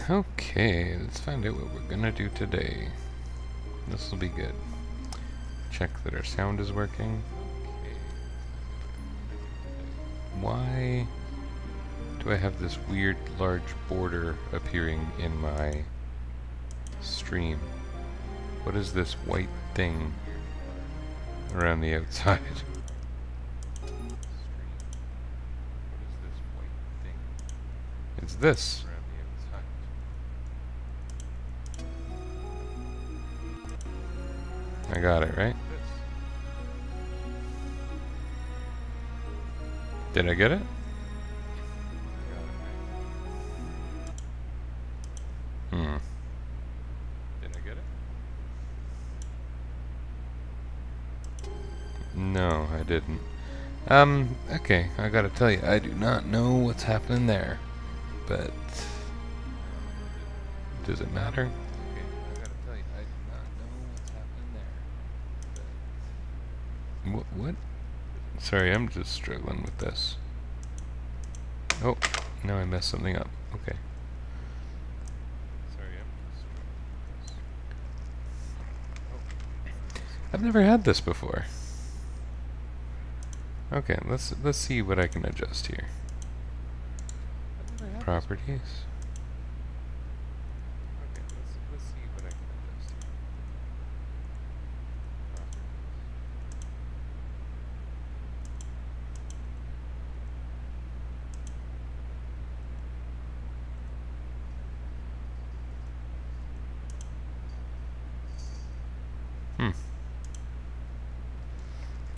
Okay, let's find out what we're gonna do today. This will be good. Check that our sound is working. Why do I have this weird large border appearing in my stream? What is this white thing around the outside? It's this. I got it, right? Did I get it? Did I get it? No, I didn't. Okay, I gotta tell you, I do not know what's happening there. But does it matter? Okay, I gotta tell you, I do not know what's happening there. What? Sorry, I'm just struggling with this. Oh, now I messed something up. Okay. Sorry, I'm just struggling with this. I've never had this before. Okay, let's see what I can adjust here. Properties. Okay, let's see what I can adjust here.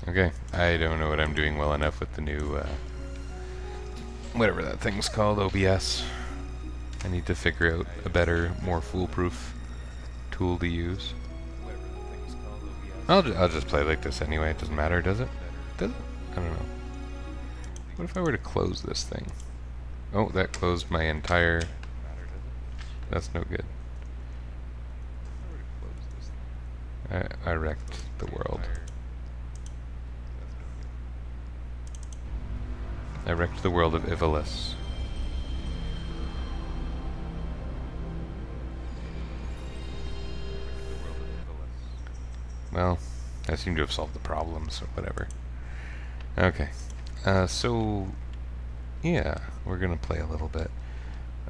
Okay, I don't know what I'm doing well enough with the new whatever that thing's called, OBS. I need to figure out a better, more foolproof tool to use. I'll just play like this anyway. It doesn't matter, does it? Does it? I don't know. What if I were to close this thing? Oh, that closed my entire... That's no good. I wrecked the world. I wrecked the world of Ivalis. Well, I seem to have solved the problem, so whatever. Okay. So, yeah, we're gonna play a little bit.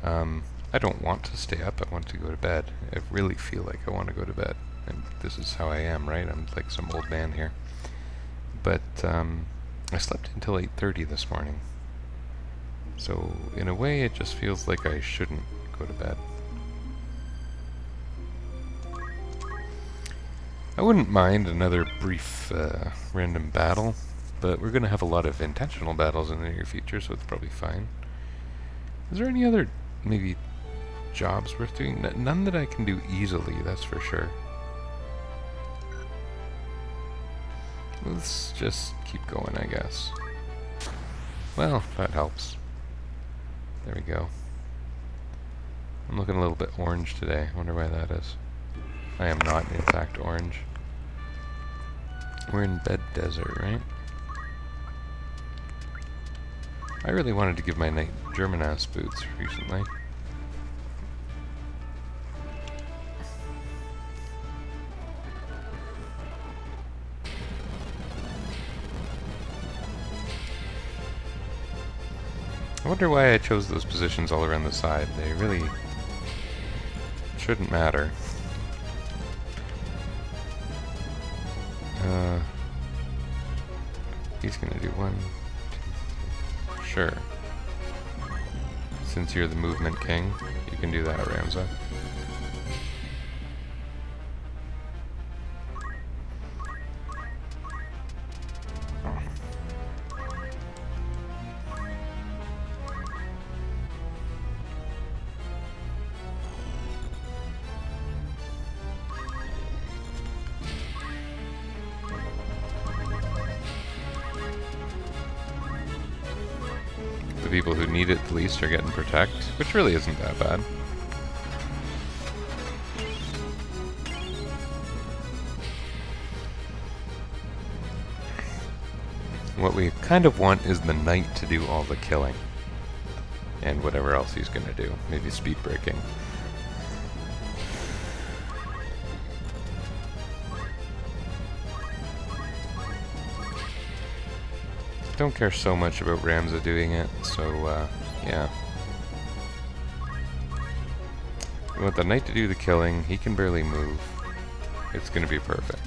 I don't want to stay up, I want to go to bed. I really feel like I want to go to bed. And this is how I am, right? I'm like some old man here. But, I slept until 8:30 this morning. So, in a way, it just feels like I shouldn't go to bed. I wouldn't mind another brief, random battle, but we're going to have a lot of intentional battles in the near future, so it's probably fine. Is there any other, maybe, jobs worth doing? None that I can do easily, that's for sure. Let's just keep going, I guess. Well, that helps. There we go. I'm looking a little bit orange today. I wonder why that is. I am not, in fact, orange. We're in Bed Desert, right? I really wanted to give my knight German-ass boots recently. I wonder why I chose those positions all around the side. They really shouldn't matter. He's gonna do 1, 2, 3. Sure. Since you're the movement king, you can do that, Ramza. The people who need it the least are getting protect, which really isn't that bad. What we kind of want is the knight to do all the killing. and whatever else he's going to do. Maybe speed braking. Don't care so much about Ramza doing it, so yeah. We want the knight to do the killing. He can barely move. It's going to be perfect.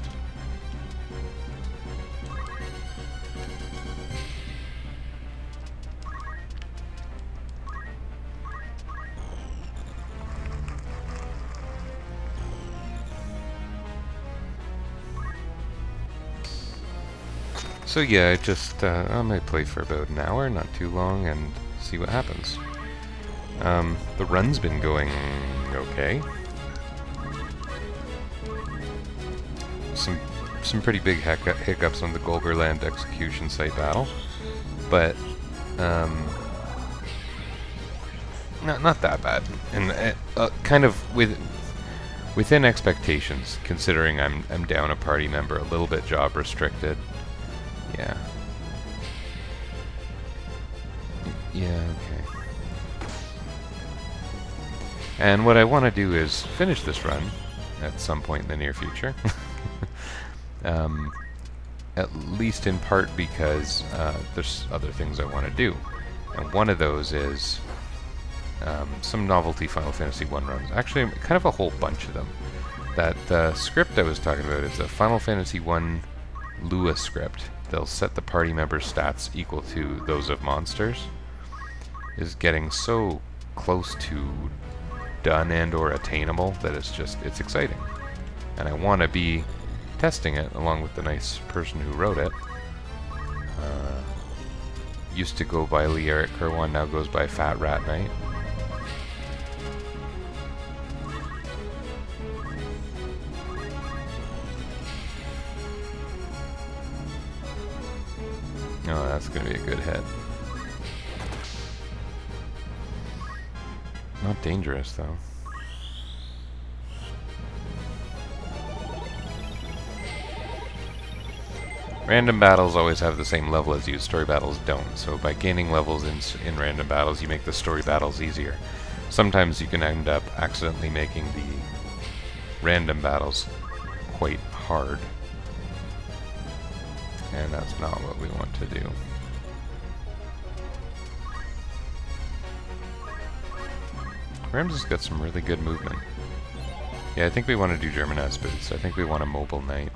So yeah, I might play for about an hour, not too long, and see what happens. The run's been going okay. Some pretty big hiccups on the Golgerland execution site battle, but not that bad, and kind of within expectations, considering I'm down a party member, a little bit job restricted. Yeah. Yeah, okay. And what I want to do is finish this run at some point in the near future. At least in part because there's other things I want to do. And one of those is some novelty Final Fantasy I runs. Actually, kind of a whole bunch of them. That script I was talking about is a Final Fantasy I Lua script. They'll set the party members' stats equal to those of monsters. Is getting so close to done and or attainable that it's exciting. And I want to be testing it along with the nice person who wrote it. Used to go by Lee Eric Kerwan, now goes by Fat Rat Knight. Oh, that's going to be a good hit. Not dangerous, though. Random battles always have the same level as you, story battles don't, so by gaining levels in random battles, you make the story battles easier. Sometimes you can end up accidentally making the random battles quite hard. And that's not what we want to do. Rams's got some really good movement. Yeah, I think we want to do German ass boots. I think we want a mobile knight.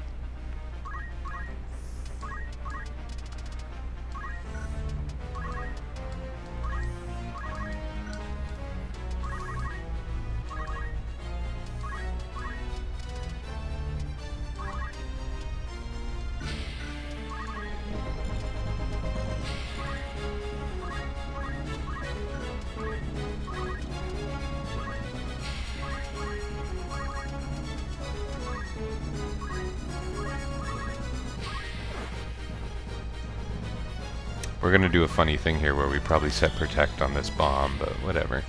We're gonna do a funny thing here where we probably set protect on this bomb, but whatever.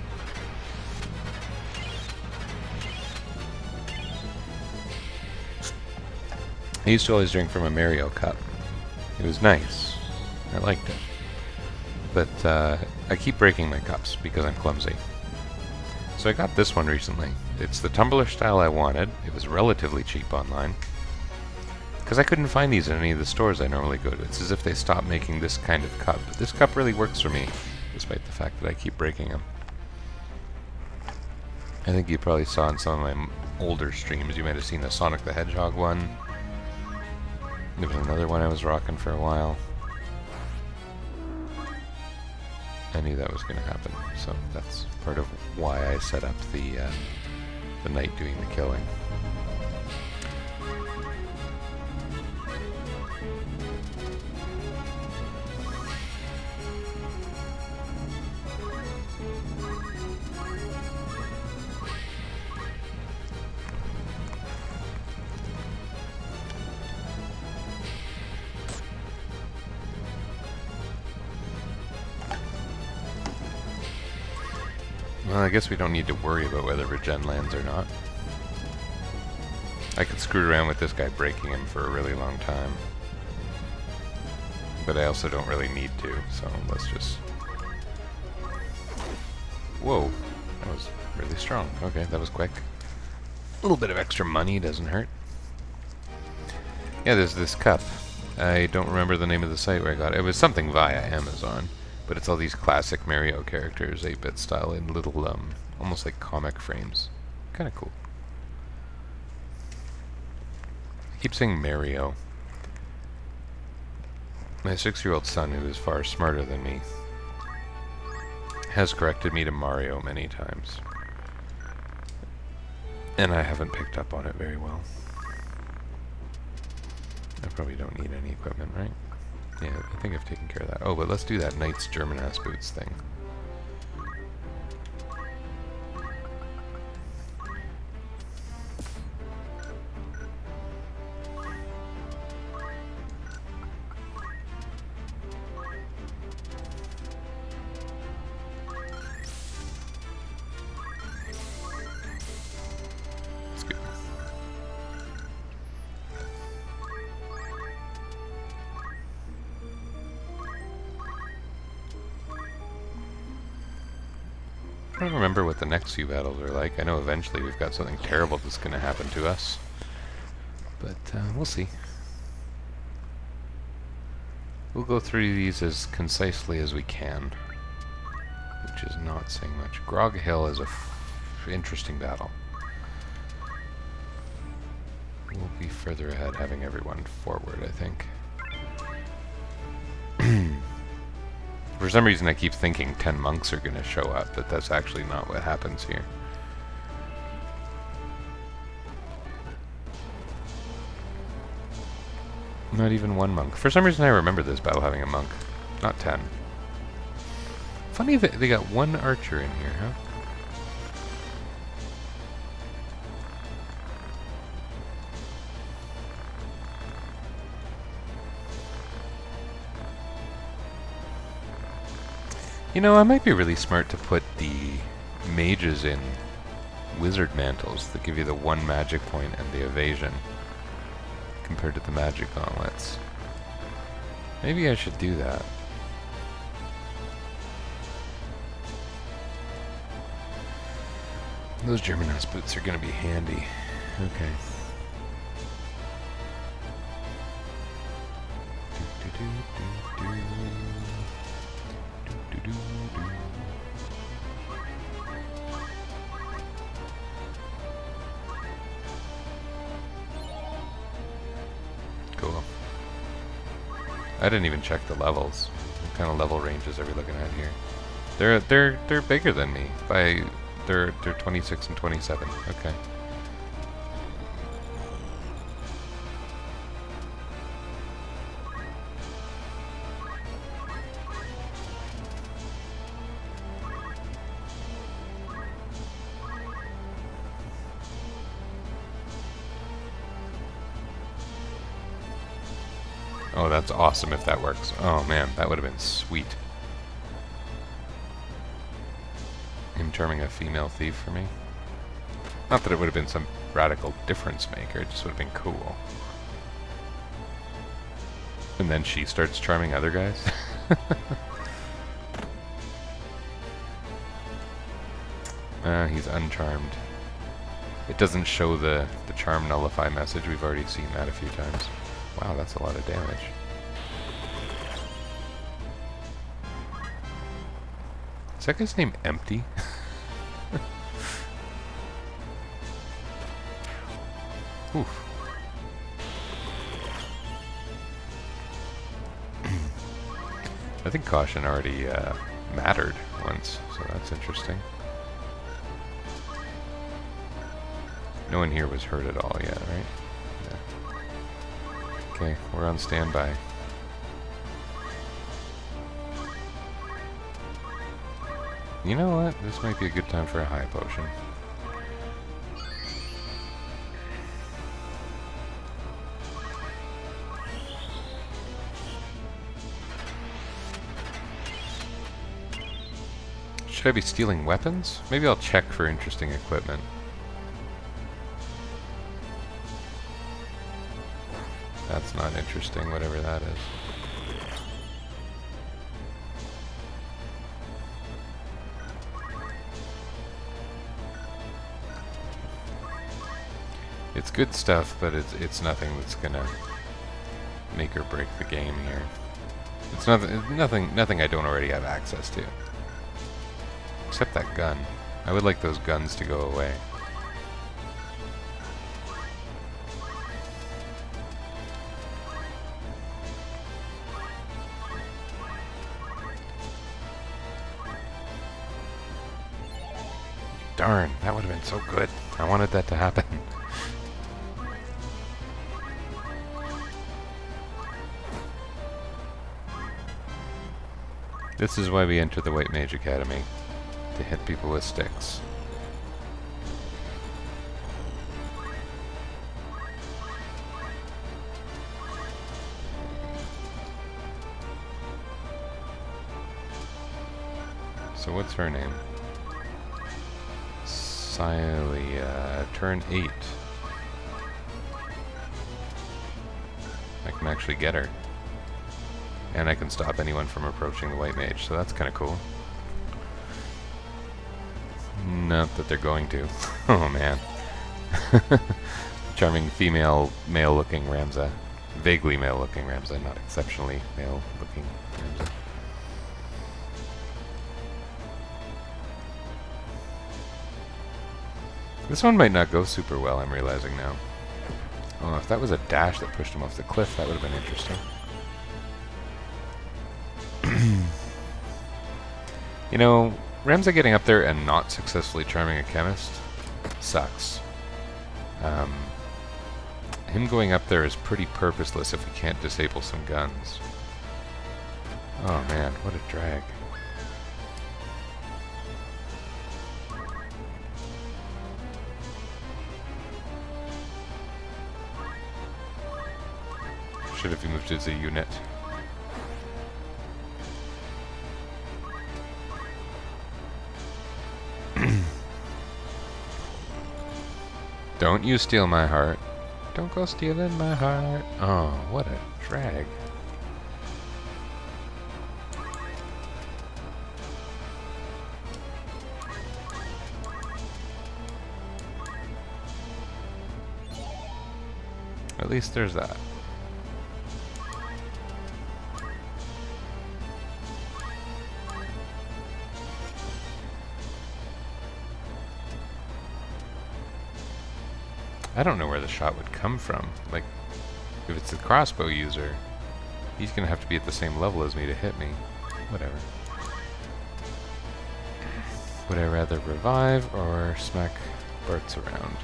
I used to always drink from a Mario cup. It was nice. I liked it. But I keep breaking my cups because I'm clumsy. So I got this one recently. It's the tumbler style I wanted. It was relatively cheap online. Because I couldn't find these in any of the stores I normally go to. It's as if they stopped making this kind of cup. But this cup really works for me, despite the fact that I keep breaking them. I think you probably saw in some of my older streams, you might have seen the Sonic the Hedgehog one. There was another one I was rocking for a while. I knew that was going to happen, so that's part of why I set up the knight doing the killing. Well, I guess we don't need to worry about whether regen lands or not. I could screw around with this guy breaking him for a really long time. But I also don't really need to, so let's just Whoa, that was really strong. Okay, that was quick. A little bit of extra money doesn't hurt. Yeah, there's this cup. I don't remember the name of the site where I got it. It was something via Amazon, but it's all these classic Mario characters, 8-bit style, in little, almost like comic frames. Kind of cool. I keep saying Mario. My 6-year-old son, who is far smarter than me, has corrected me to Mario many times. And I haven't picked up on it very well. I probably don't need any equipment, right? Yeah, I think I've taken care of that. Oh, but let's do that Knight's German ass boots thing. I don't remember what the next few battles are like. I know eventually we've got something terrible that's going to happen to us. But we'll see. We'll go through these as concisely as we can. Which is not saying much. Grog Hill is a interesting battle. We'll be further ahead having everyone forward, I think. For some reason I keep thinking 10 monks are going to show up, but that's actually not what happens here. Not even one monk. For some reason I remember this battle having a monk. Not 10. Funny that they got one archer in here, huh? You know, I might be really smart to put the mages in wizard mantles that give you the 1 magic point and the evasion compared to the magic gauntlets. Maybe I should do that. Those German ass boots are going to be handy. Okay. Cool. I didn't even check the levels. What kind of level ranges are we looking at here? They're bigger than me by they're 26 and 27. Okay. Oh, that's awesome if that works. Oh man, that would have been sweet. Him charming a female thief for me. Not that it would have been some radical difference maker, it just would have been cool. And then she starts charming other guys. He's uncharmed. It doesn't show the charm nullify message. We've already seen that a few times. Wow, that's a lot of damage. Is that guy's name Empty? Oof. I think caution already mattered once, so that's interesting. No one here was hurt at all yet, right? Okay, we're on standby. You know what? This might be a good time for a high potion. Should I be stealing weapons? Maybe I'll check for interesting equipment. That's not interesting, whatever that is. It's good stuff, but it's nothing that's gonna make or break the game here. It's nothing I don't already have access to. Except that gun. I would like those guns to go away. Darn, that would have been so good. I wanted that to happen. This is why we enter the White Mage Academy. To hit people with sticks. So what's her name? Silia, turn 8. I can actually get her. And I can stop anyone from approaching the White Mage, so that's kind of cool. Not that they're going to. Oh man. Charming female, male-looking Ramza. Vaguely male-looking Ramza, not exceptionally male-looking Ramza. This one might not go super well, I'm realizing now. Oh, if that was a dash that pushed him off the cliff, that would have been interesting. You know, Ramza getting up there and not successfully charming a chemist sucks. Him going up there is pretty purposeless if we can't disable some guns. Oh man, what a drag. Should have moved as a unit. Don't you steal my heart. Don't go stealing my heart. Oh, what a drag. At least there's that. I don't know where the shot would come from. Like, if it's a crossbow user, he's gonna have to be at the same level as me to hit me. Whatever. Would I rather revive or smack Bart's around?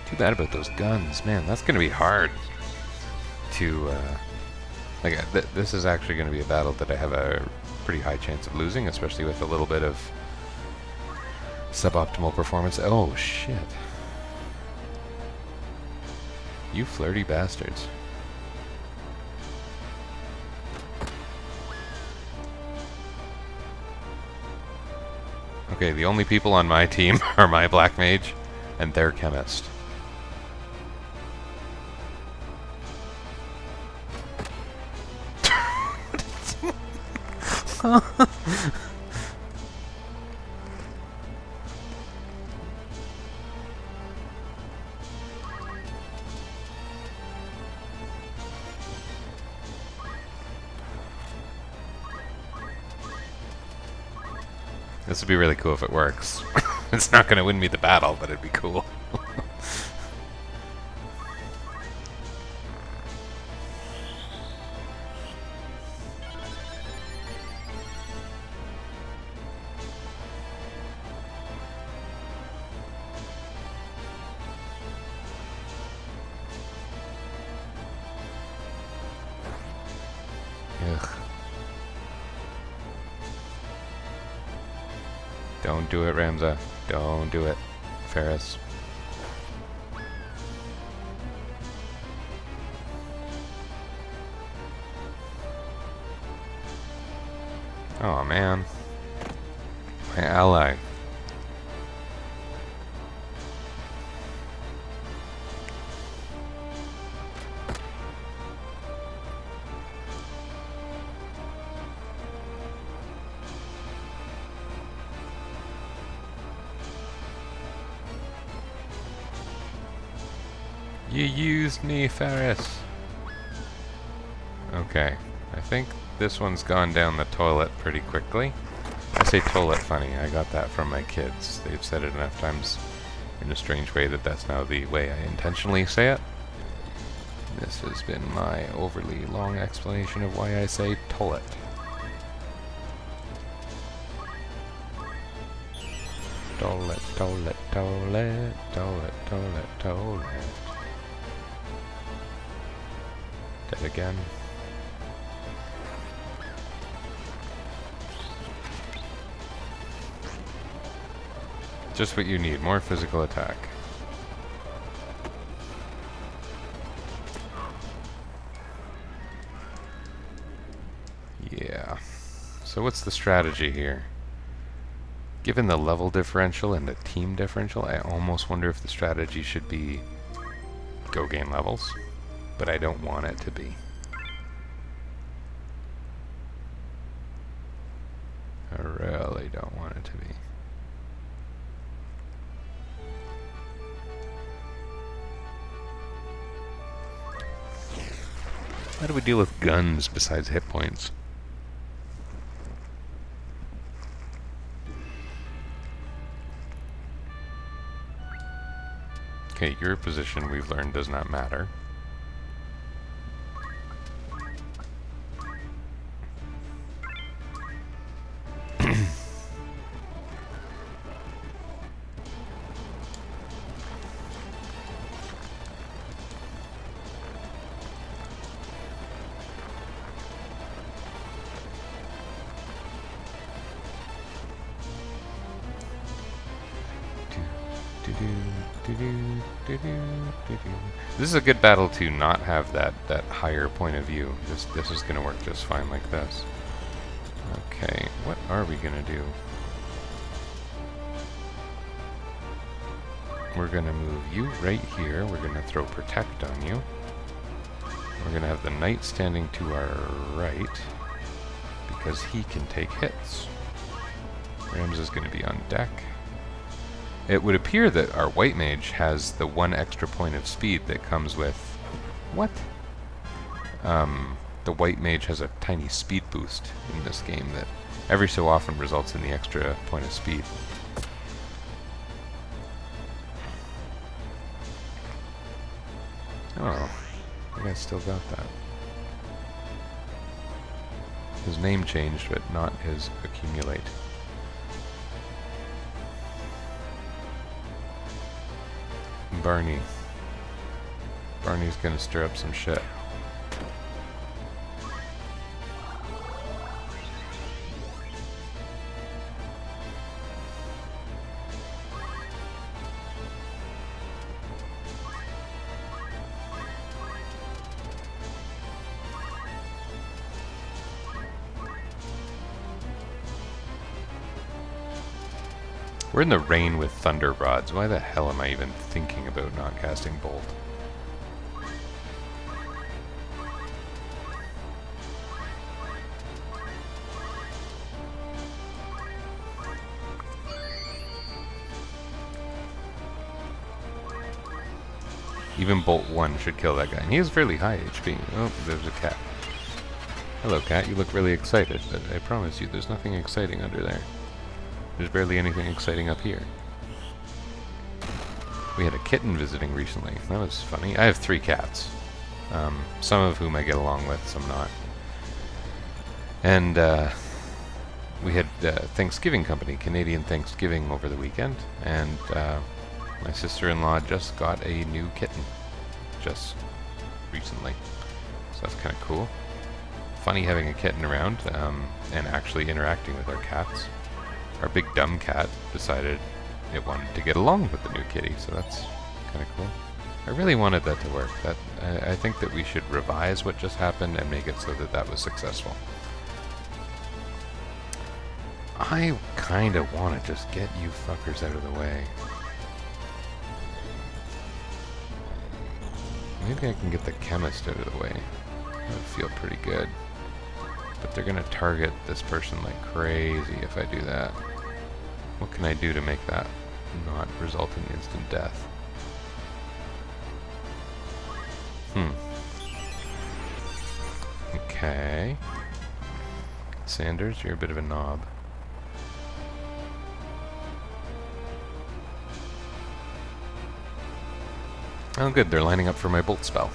Too bad about those guns, man. That's gonna be hard to this is actually gonna be a battle that I have a pretty high chance of losing, especially with a little bit of suboptimal performance. Oh shit! You flirty bastards! Okay, the only people on my team are my black mage and their chemist. This would be really cool if it works. It's not going to win me the battle, but it'd be cool. Ugh. Don't do it, Ramza. Don't do it, Ferris. Oh man. My ally. You used me, Ferris! Okay, I think this one's gone down the toilet pretty quickly. I say toilet funny, I got that from my kids. They've said it enough times in a strange way that that's now the way I intentionally say it. This has been my overly long explanation of why I say toilet. Toilet, toilet, toilet, toilet, toilet, toilet. Dead again. Just what you need, more physical attack. Yeah. So what's the strategy here? Given the level differential and the team differential, I almost wonder if the strategy should be go gain levels, but I don't want it to be. I really don't want it to be. How do we deal with guns besides hit points? Okay, your position we've learned does not matter. This is a good battle to not have that higher point of view. This is going to work just fine like this. Okay, what are we going to do? We're going to move you right here. We're going to throw protect on you. We're going to have the knight standing to our right because he can take hits. Rams is going to be on deck. It would appear that our white mage has the one extra point of speed that comes with... What? The white mage has a tiny speed boost in this game that every so often results in the extra point of speed. Oh, I think I still got that. His name changed, but not his accumulate. Barney. Barney's gonna stir up some shit. We're in the rain with thunder rods. Why the hell am I even thinking about not casting bolt? Even bolt 1 should kill that guy. And he has fairly high HP. Oh, there's a cat. Hello, cat. You look really excited, but I promise you there's nothing exciting under there. There's barely anything exciting up here. We had a kitten visiting recently. That was funny. I have 3 cats. Some of whom I get along with, some not. And we had Thanksgiving company, Canadian Thanksgiving over the weekend, and my sister-in-law just got a new kitten. Just recently. So that's kind of cool. Funny having a kitten around and actually interacting with our cats. Our big dumb cat decided it wanted to get along with the new kitty, so that's kind of cool. I really wanted that to work. I think that we should revise what just happened and make it so that that was successful. I kind of want to just get you fuckers out of the way. Maybe I can get the chemist out of the way. That would feel pretty good. But they're going to target this person like crazy if I do that. What can I do to make that not result in instant death? Okay. Sanders, you're a bit of a knob. Oh good, they're lining up for my bolt spell.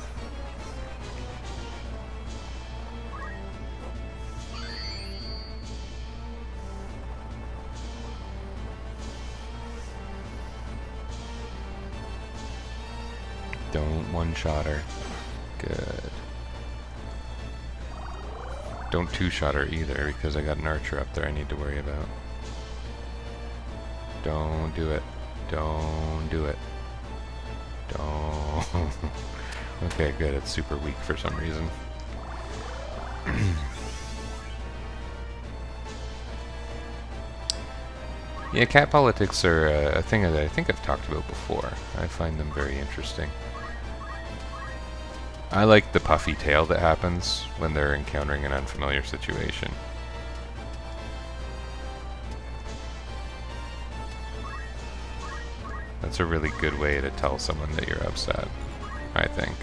Don't one-shot her. Good. Don't two-shot her either, because I got an archer up there I need to worry about. Don't do it. Don't do it. Don't. Okay, good. It's super weak for some reason. Yeah, cat politics are a thing that I think I've talked about before. I find them very interesting. I like the puffy tail that happens when they're encountering an unfamiliar situation. That's a really good way to tell someone that you're upset, I think.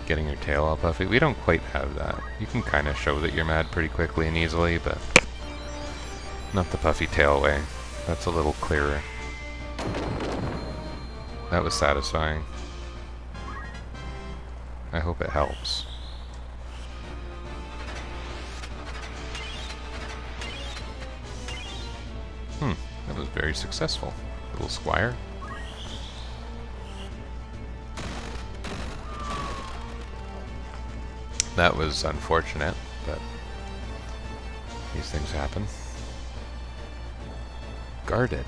Getting your tail all puffy. We don't quite have that. You can kind of show that you're mad pretty quickly and easily, but not the puffy tail way. That's a little clearer. That was satisfying. I hope it helps. That was very successful. Little squire. That was unfortunate, but these things happen. Guarded.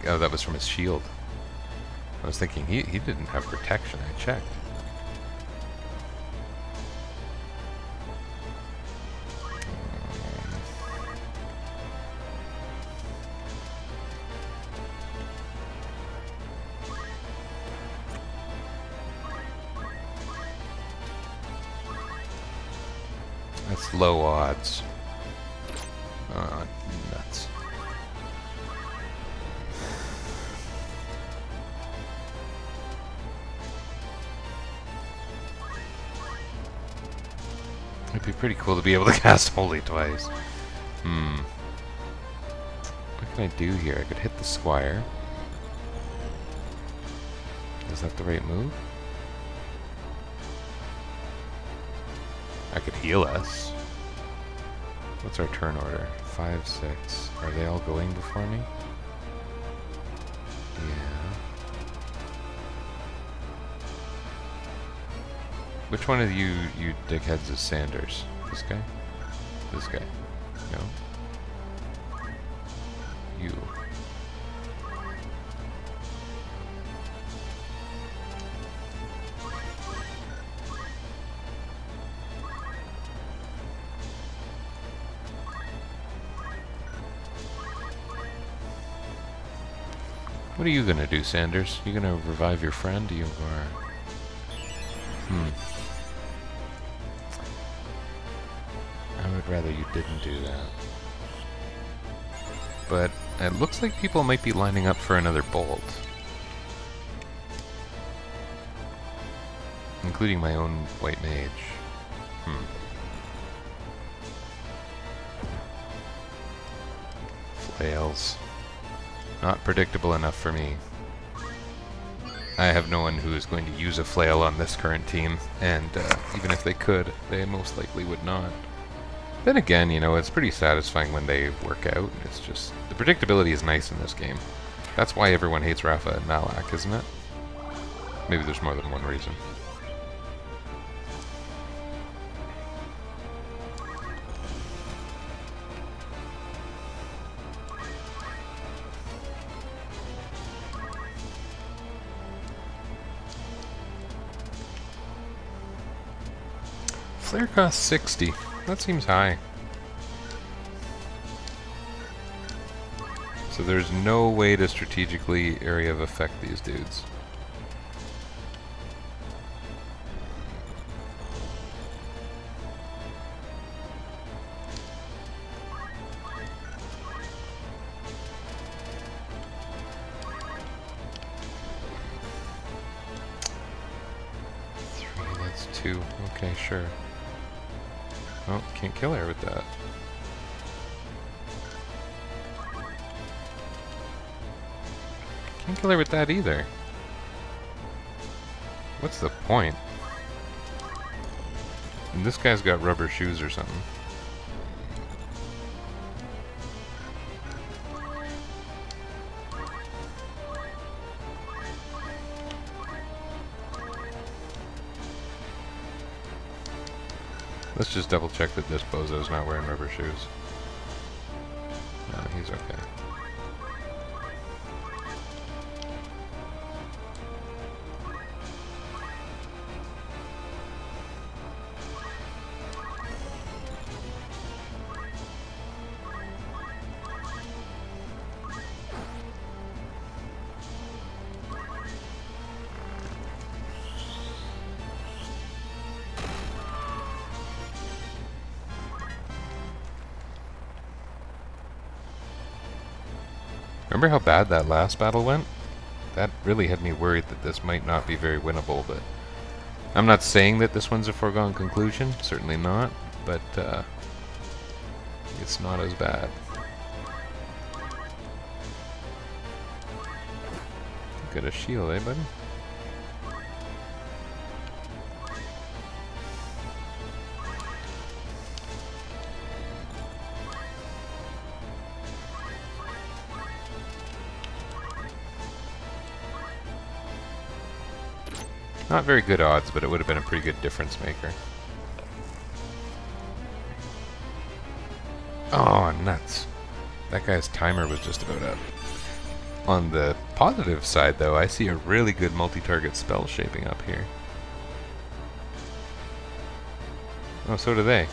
Oh, that was from his shield. I was thinking he didn't have protection. I checked. That's low odds. Nuts. It'd be pretty cool to be able to cast Holy twice. What can I do here? I could hit the squire. Is that the right move? I could heal us. What's our turn order? 5, 6. Are they all going before me? Yeah. Which one of you dickheads is Sanders? This guy? This guy? No? You. What are you gonna do, Sanders? You gonna revive your friend? You are... I would rather you didn't do that. But it looks like people might be lining up for another bolt. Including my own white mage. Flails. Not predictable enough for me. I have no one who is going to use a flail on this current team, and even if they could, they most likely would not. Then again, you know, it's pretty satisfying when they work out. It's just, the predictability is nice in this game. That's why everyone hates Rafa and Malak, isn't it? Maybe there's more than one reason. Flare costs 60. That seems high. So there's no way to strategically area of effect these dudes. too. Okay, sure. Oh, can't kill her with that. Can't kill her with that either. What's the point? And this guy's got rubber shoes or something. Let's just double check that this bozo's not wearing rubber shoes. No, he's okay. Remember how bad that last battle went? That really had me worried that this might not be very winnable, but I'm not saying that this one's a foregone conclusion, certainly not, but it's not as bad. Got a shield, eh, buddy? Not very good odds, but it would have been a pretty good difference maker. Oh, nuts. That guy's timer was just about up. On the positive side, though, I see a really good multi-target spell shaping up here. Oh, so do they.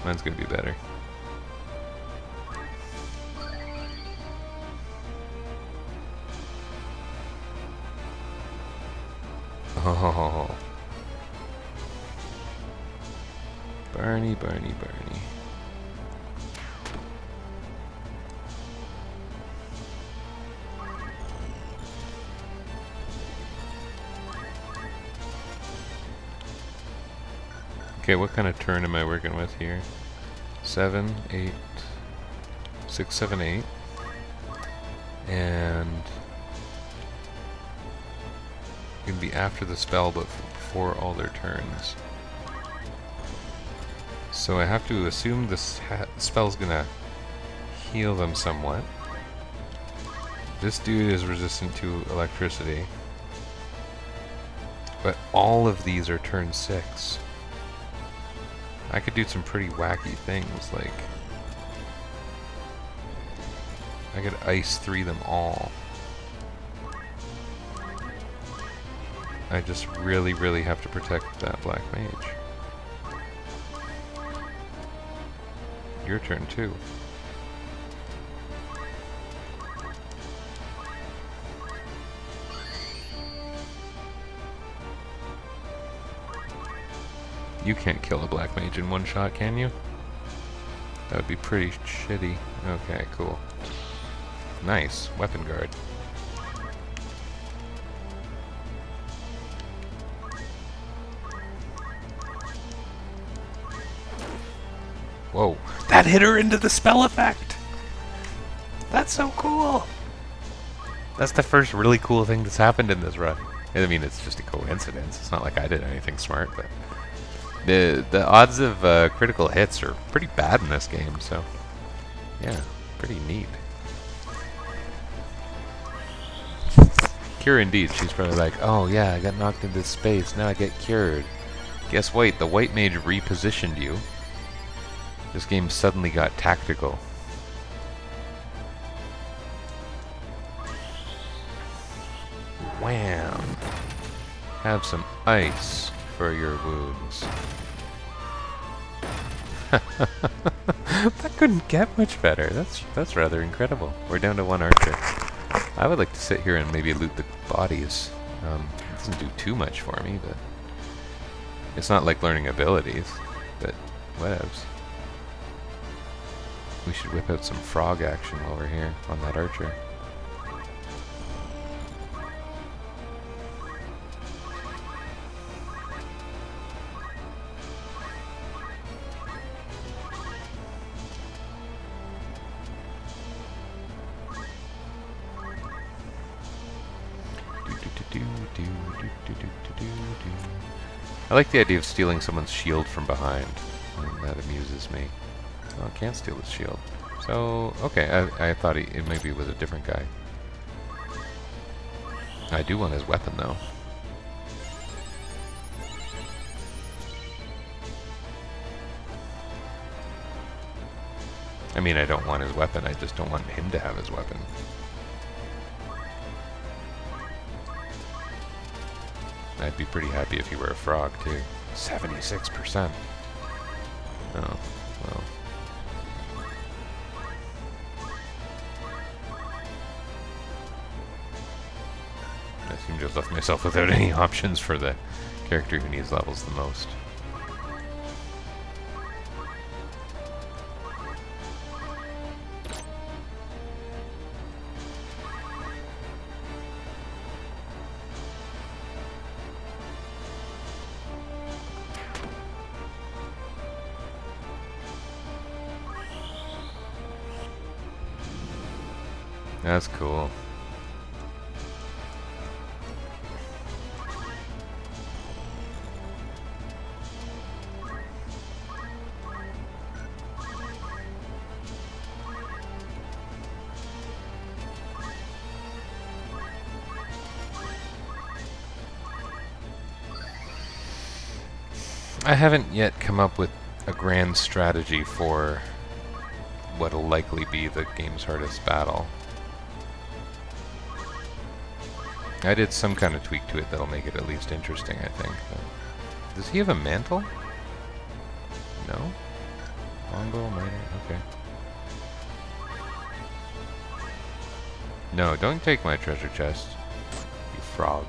Mine's gonna be better. Oh. Barney, Barney, Barney. Okay, what kind of turn am I working with here? 7, 8, 6, 7, 8. And gonna be after the spell, but before all their turns. So I have to assume this spell's gonna heal them somewhat. This dude is resistant to electricity. But all of these are turn 6. I could do some pretty wacky things, like I could ice 3 them all. I just really, really have to protect that black mage. Your turn too. You can't kill a black mage in one shot, can you? That would be pretty shitty. Okay, cool. Nice. Weapon guard. Whoa. That hit her into the spell effect! That's so cool! That's the first really cool thing that's happened in this run. I mean, it's just a coincidence. It's not like I did anything smart, but the odds of critical hits are pretty bad in this game, so yeah, pretty neat. Cure indeed. She's probably like, oh yeah, I got knocked into space, now I get cured. Guess what? The white mage repositioned you. This game suddenly got tactical. Wham! Have some ice for your wounds. That couldn't get much better. That's rather incredible. We're down to 1 archer. I would like to sit here and maybe loot the bodies. It doesn't do too much for me, but it's not like learning abilities. But whatevs. We should whip out some frog action while we're here on that archer. I like the idea of stealing someone's shield from behind. That amuses me. Oh, I can't steal his shield. So, okay, I thought it maybe was a different guy. I do want his weapon, though. I mean, I don't want his weapon, I just don't want him to have his weapon. I'd be pretty happy if he were a frog, too. 76%. Oh, well. I seem to have left myself without any options for the character who needs levels the most. That's cool. I haven't yet come up with a grand strategy for what'll likely be the game's hardest battle. I did some kind of tweak to it that'll make it at least interesting, I think. Does he have a mantle? No? Longbow, miner, okay. No, don't take my treasure chest, you frog.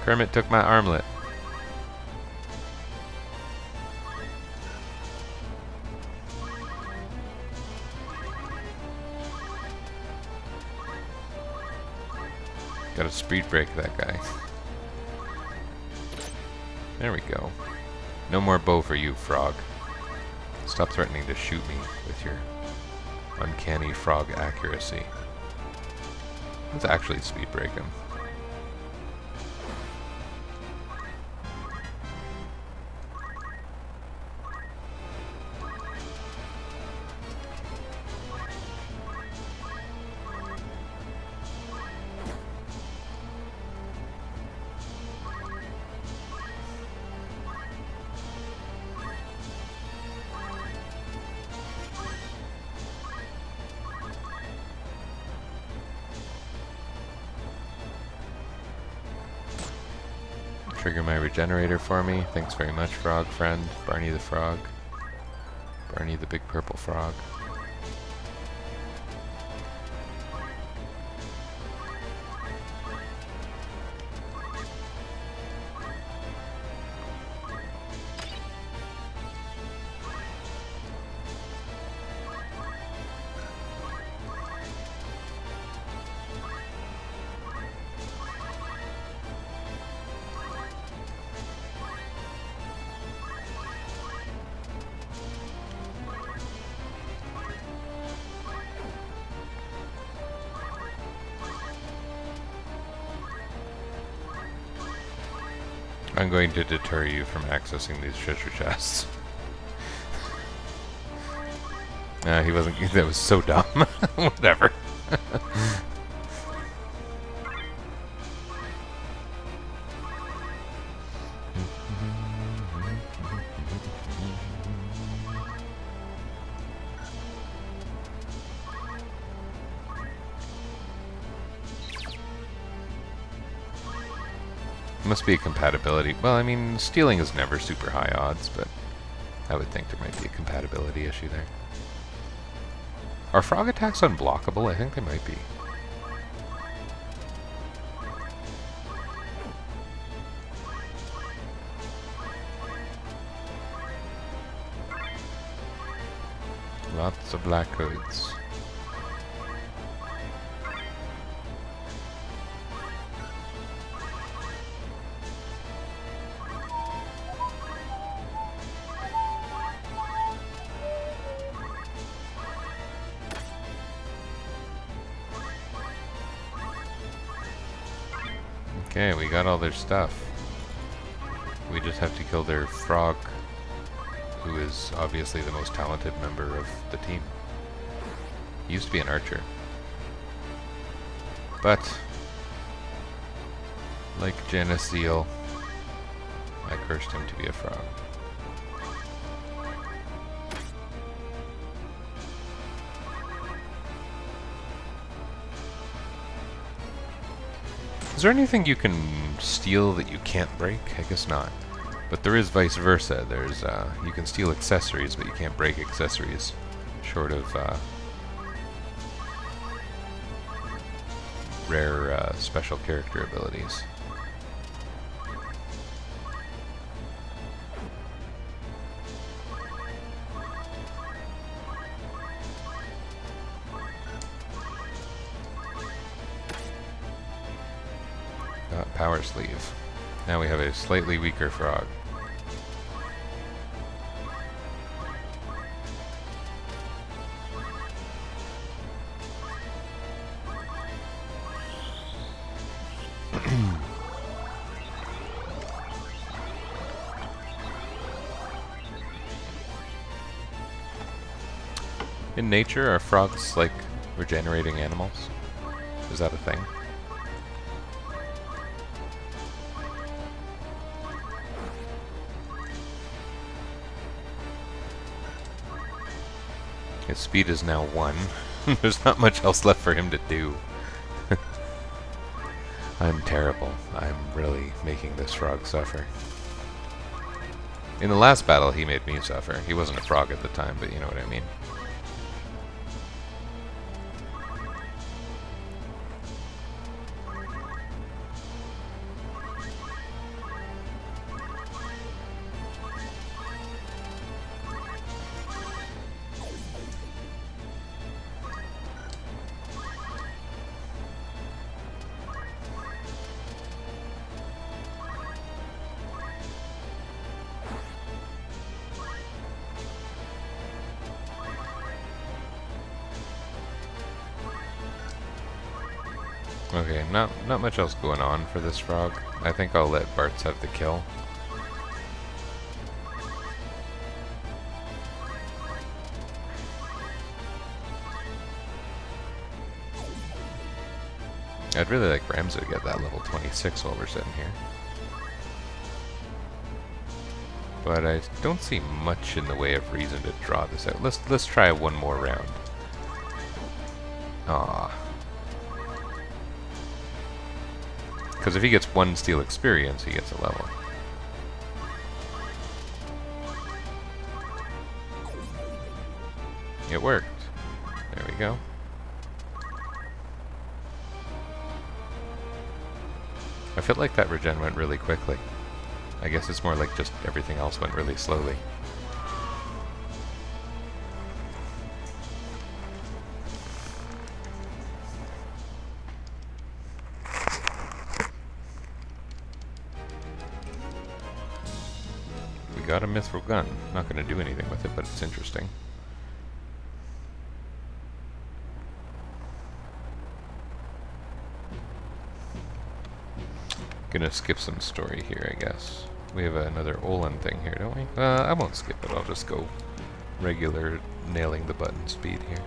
Kermit took my armlet. Gotta speed break that guy. There we go. No more bow for you, frog. Stop threatening to shoot me with your uncanny frog accuracy. Let's actually speed break him. Trigger my regenerator for me. Thanks very much, frog friend. Barney the frog. Barney the big purple frog. I'm going to deter you from accessing these treasure chests. He wasn't. That was so dumb. Whatever. Must be a compatibility. Well, I mean, stealing is never super high odds, but I would think there might be a compatibility issue there. Are frog attacks unblockable? I think they might be. Lots of black hoods. Okay, we got all their stuff. We just have to kill their frog, who is obviously the most talented member of the team. He used to be an archer. But, like Janice Zeal, I cursed him to be a frog. Is there anything you can steal that you can't break? I guess not. But there is vice versa. There's you can steal accessories, but you can't break accessories, short of rare special character abilities. Got power sleeve. Now we have a slightly weaker frog. In nature, are frogs like regenerating animals? Is that a thing? His speed is now 1. There's not much else left for him to do. I'm terrible. I'm really making this frog suffer. In the last battle, he made me suffer. He wasn't a frog at the time, but you know what I mean. Okay, not much else going on for this frog. I think I'll let Bartz have the kill. I'd really like Ramsey to get that level 26 while we're sitting here. But I don't see much in the way of reason to draw this out. Let's try one more round. Ah. Because if he gets 1 steel experience, he gets a level. It worked. There we go. I feel like that regen went really quickly. I guess it's more like just everything else went really slowly. Got a mithril gun. Not going to do anything with it, but it's interesting. Gonna skip some story here, I guess. We have another Olin thing here, don't we? I won't skip it. I'll just go regular nailing the button speed here.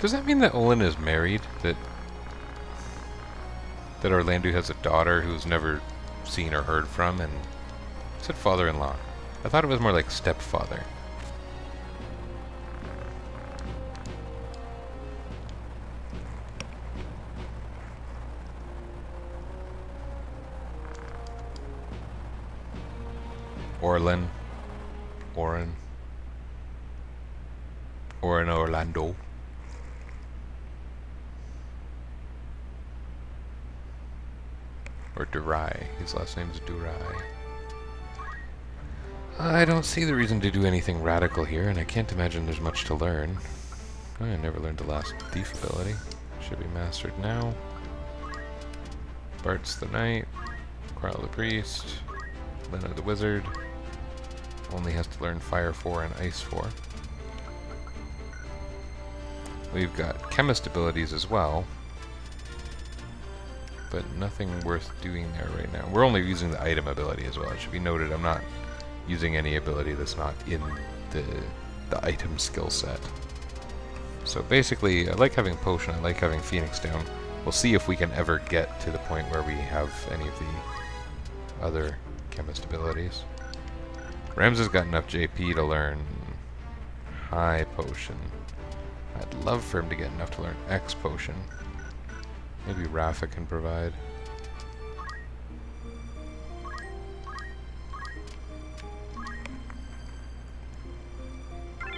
Does that mean that Olin is married? That Orlando has a daughter who's never seen or heard from, and it said father-in-law. I thought it was more like stepfather. Orlin. Orin. Orlando. Or Durai. His last name is Durai. I don't see the reason to do anything radical here, and I can't imagine there's much to learn. I never learned the last thief ability. Should be mastered now. Bart's the Knight. Quarrel the Priest. Lena the Wizard. Only has to learn Fire 4 and Ice 4. We've got Chemist abilities as well, but nothing worth doing there right now. We're only using the item ability as well. It should be noted I'm not using any ability that's not in the item skill set. So basically, I like having Potion, I like having Phoenix down. We'll see if we can ever get to the point where we have any of the other Chemist abilities. Rams has got enough JP to learn High Potion. I'd love for him to get enough to learn X Potion. Maybe Rafa can provide.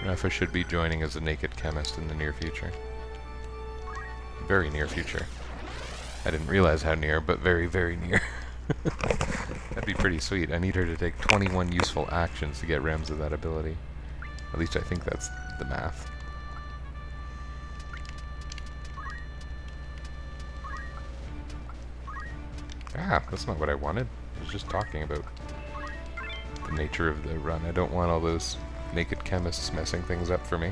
Rafa should be joining as a naked chemist in the near future. Very near future. I didn't realize how near, but very, very near. That'd be pretty sweet. I need her to take 21 useful actions to get Rems of that ability. At least I think that's the math. Ah, that's not what I wanted. I was just talking about the nature of the run. I don't want all those naked chemists messing things up for me.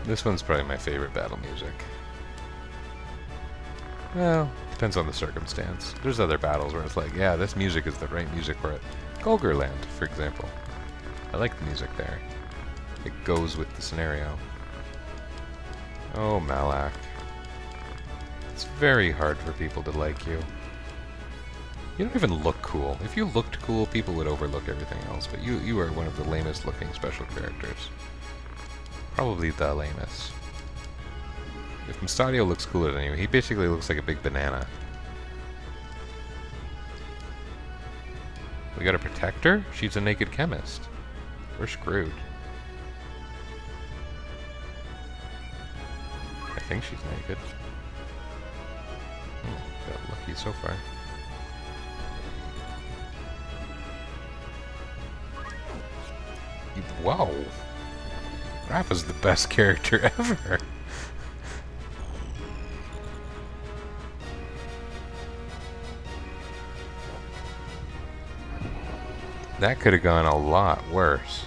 This one's probably my favorite battle music. Well, depends on the circumstance. There's other battles where it's like, yeah, this music is the right music for it. Golgerland, for example. I like the music there. It goes with the scenario. Oh, Malak. It's very hard for people to like you. You don't even look cool. If you looked cool, people would overlook everything else, but you are one of the lamest looking special characters. Probably the lamest. If Mustadio looks cooler than you, he basically looks like a big banana. We got a protector? She's a naked chemist. We're screwed. I think she's naked. Got lucky so far. Wow! Rafa's the best character ever! That could have gone a lot worse.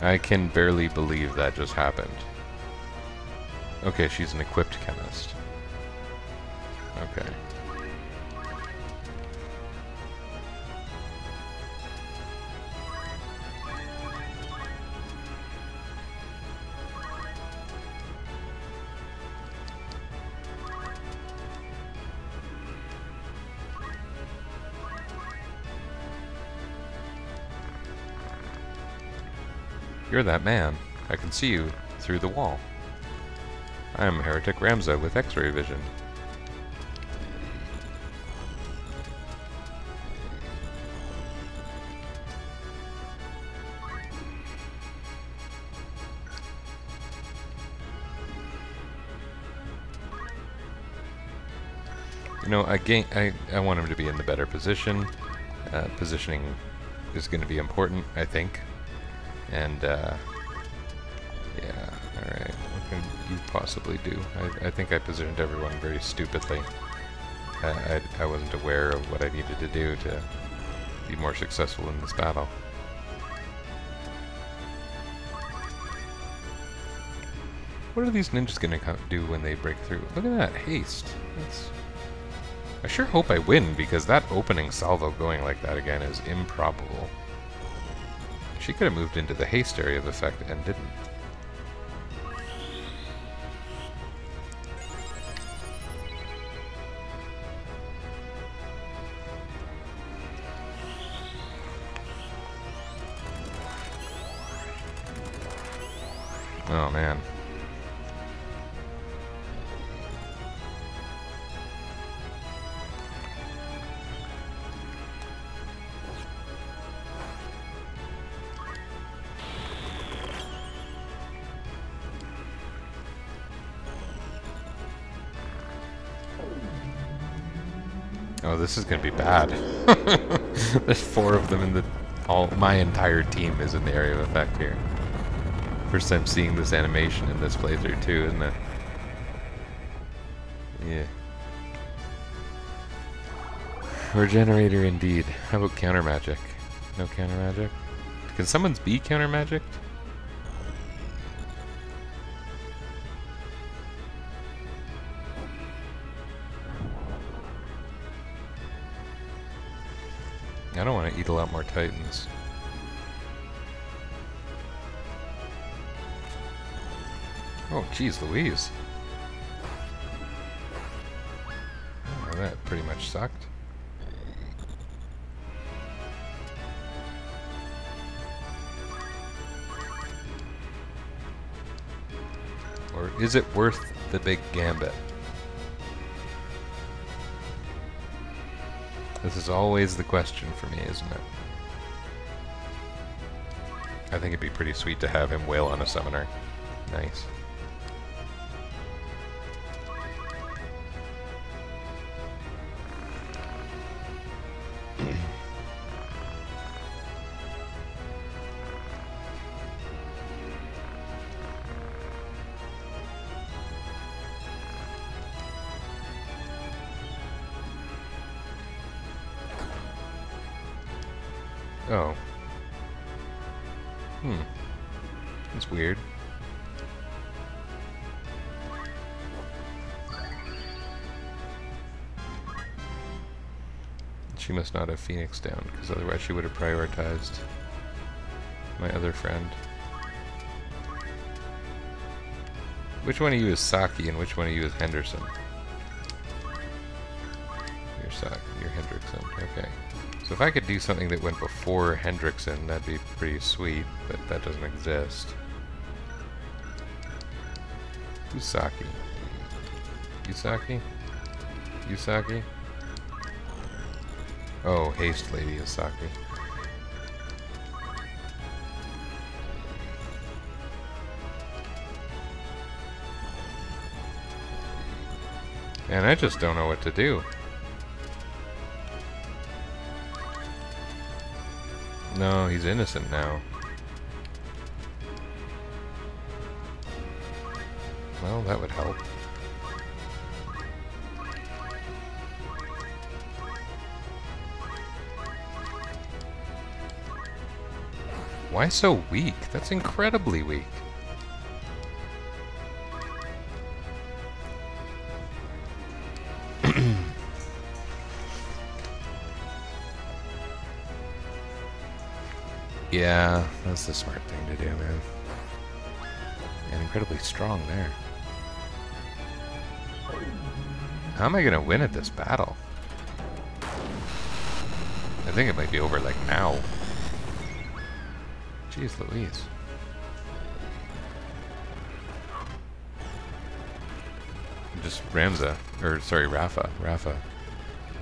I can barely believe that just happened. Okay, she's an equipped chemist. Okay. You're that man. I can see you through the wall. I am Heretic Ramza with X-ray vision. You know, I want him to be in the better position. Positioning is going to be important, I think. And, yeah, alright. What can you possibly do? I think I positioned everyone very stupidly. I wasn't aware of what I needed to do to be more successful in this battle. What are these ninjas going to do when they break through? Look at that, haste. I sure hope I win, because that opening salvo going like that again is improbable. She could have moved into the haste area of effect and didn't. Oh man. Oh, this is gonna be bad. There's 4 of them in the... my entire team is in the area of effect here. First time seeing this animation in this playthrough too, isn't it? Yeah. Regenerator indeed. How about counter magic? No counter magic? Can someone's be counter magic? I don't want to eat a lot more titans. Oh, geez, Louise. Oh, that pretty much sucked. Or is it worth the big gambit? This is always the question for me, isn't it? I think it'd be pretty sweet to have him wail on a summoner. Nice. Oh. That's weird. She must not have Phoenix down, because otherwise she would have prioritized my other friend. Which one of you is Saki and which one of you is Henderson? You're Saki, you're Hendrickson, okay. So if I could do something that went before Hendrickson, that'd be pretty sweet, but that doesn't exist. Who's Saki? Yusaki? Yusaki? Oh, Haste Lady is Saki. And I just don't know what to do. No, he's innocent now. Well, that would help. Why so weak? That's incredibly weak. Yeah, that's the smart thing to do, man. And incredibly strong there. How am I gonna win at this battle? I think it might be over like now. Jeez Louise. Just Ramza, or sorry, Rafa.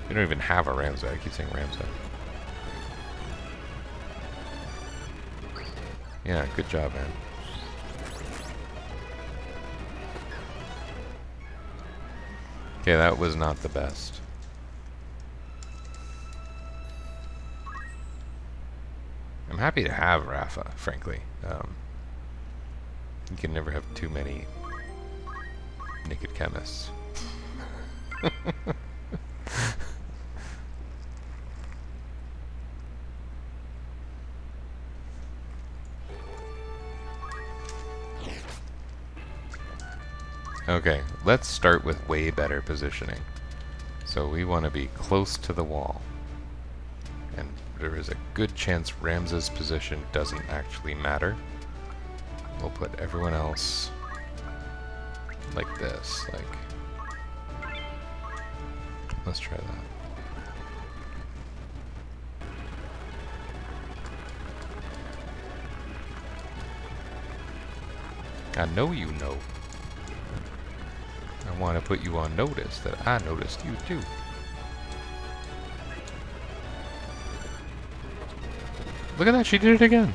We don't even have a Ramza, I keep saying Ramza. Yeah, good job, man. Okay, that was not the best. I'm happy to have Rafa, frankly. You can never have too many naked chemists. Okay, let's start with way better positioning. So we want to be close to the wall. And there is a good chance Ramza's position doesn't actually matter. We'll put everyone else like this, like... Let's try that. I know you know. I want to put you on notice that I noticed you too. Look at that, she did it again.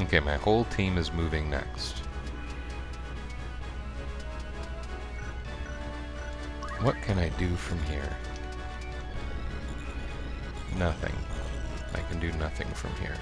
Okay, my whole team is moving next. What can I do from here? Nothing. I can do nothing from here.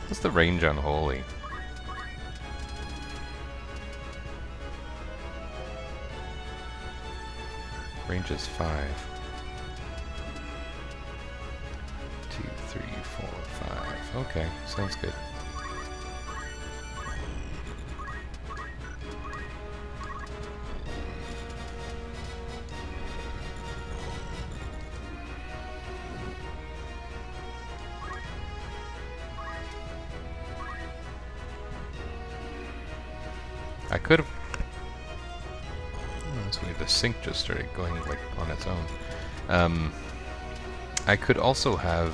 What's the range on Holy? Range is 5. 2, 3, 4, 5. Okay, sounds good. I could have... That's weird, the sync just started going like on its own. I could also have...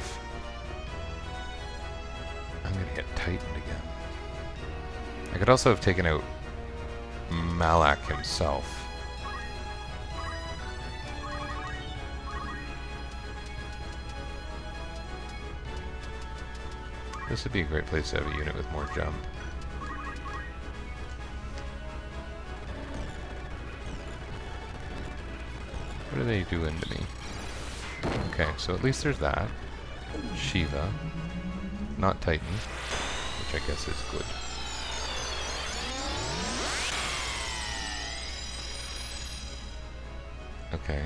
I'm gonna get tightened again. I could also have taken out Malak himself. This would be a great place to have a unit with more jump. What are they doing to me? Okay, so at least there's that. Shiva. Not Titan. Which I guess is good. Okay.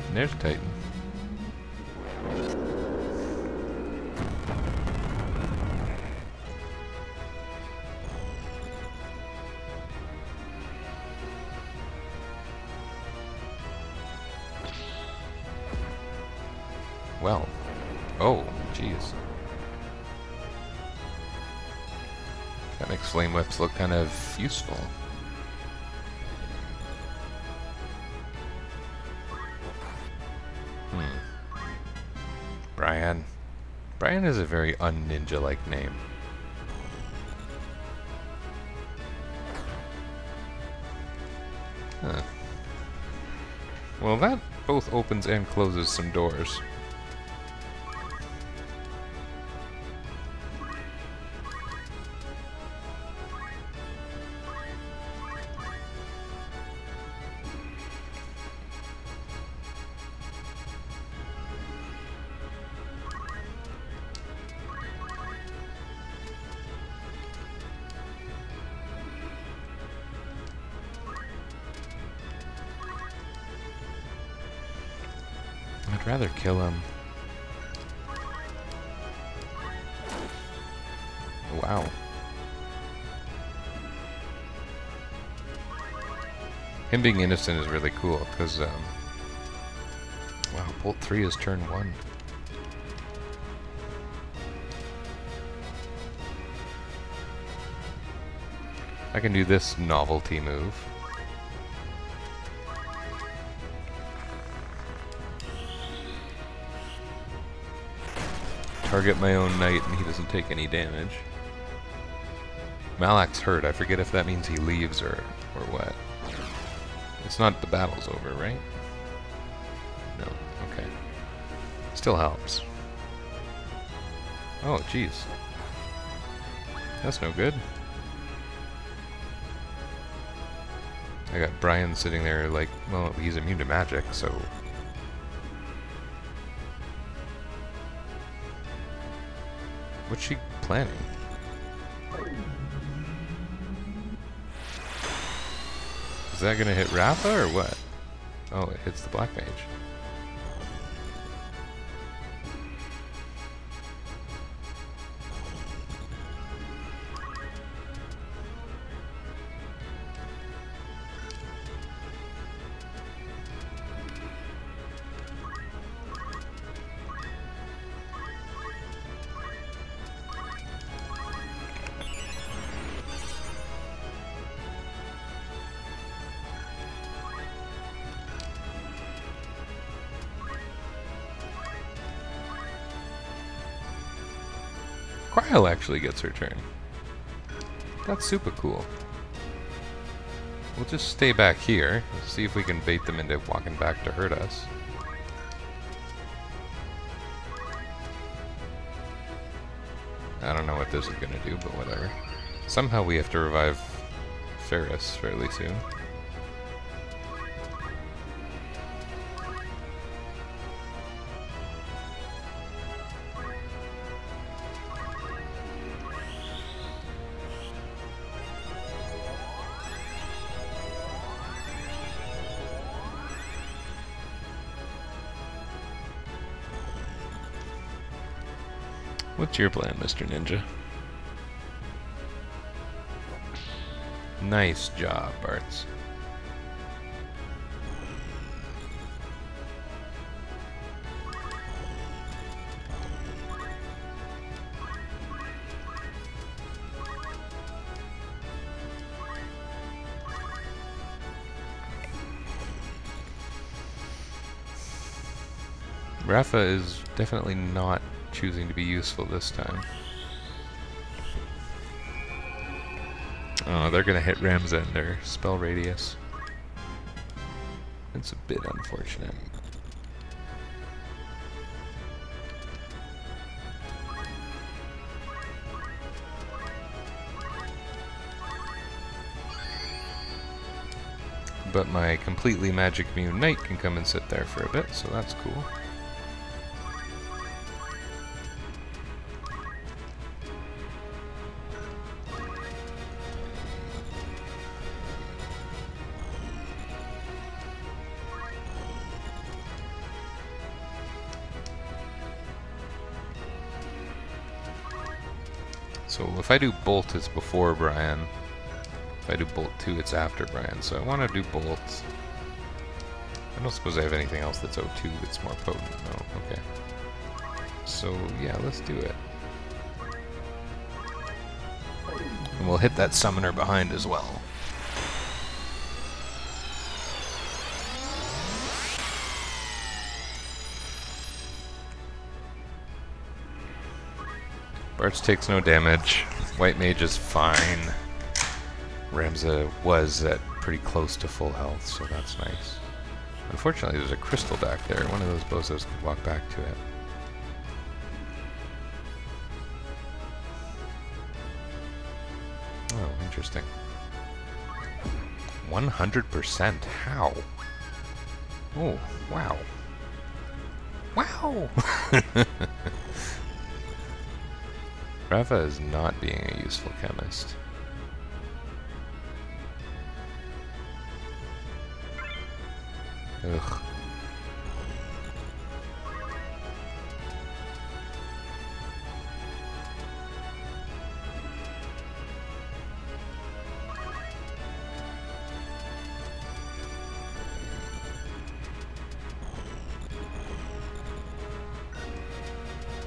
And there's Titan. Well. Oh, jeez. That makes flame whips look kind of useful. Brian. Brian is a very un-ninja-like name. Huh. Well, that both opens and closes some doors. I'd rather kill him. Wow. Him being innocent is really cool, because, wow, Bolt 3 is turn 1. I can do this novelty move. Target my own knight and he doesn't take any damage. Malak's hurt. I forget if that means he leaves or what. It's not the battle's over, right? No. Okay. Still helps. Oh, jeez. That's no good. I got Brian sitting there like, well, he's immune to magic, so... What's she planning? Is Is that gonna hit Rafa or what? Oh, it hits the Black Mage. Cryo actually gets her turn. That's super cool. We'll just stay back here, see if we can bait them into walking back to hurt us. I don't know what this is going to do, but whatever. Somehow we have to revive Ferris fairly soon. What's your plan, Mr. Ninja? Nice job, Bartz. Rafa is definitely not choosing to be useful this time. Oh, they're gonna hit Ramza in their spell radius. It's a bit unfortunate. But my completely magic immune knight can come and sit there for a bit, so that's cool. So if I do Bolt, it's before Brian. If I do Bolt 2, it's after Brian. So I want to do Bolt. I don't suppose I have anything else that's O2 that's more potent. No, okay. So yeah, let's do it. And we'll hit that summoner behind as well. Bartz takes no damage. White Mage is fine. Ramza was at pretty close to full health, so that's nice. Unfortunately, there's a crystal back there. One of those bozos could walk back to it. Oh, interesting. 100%? How? Oh, wow. Wow! Rafa is not being a useful chemist. Ugh.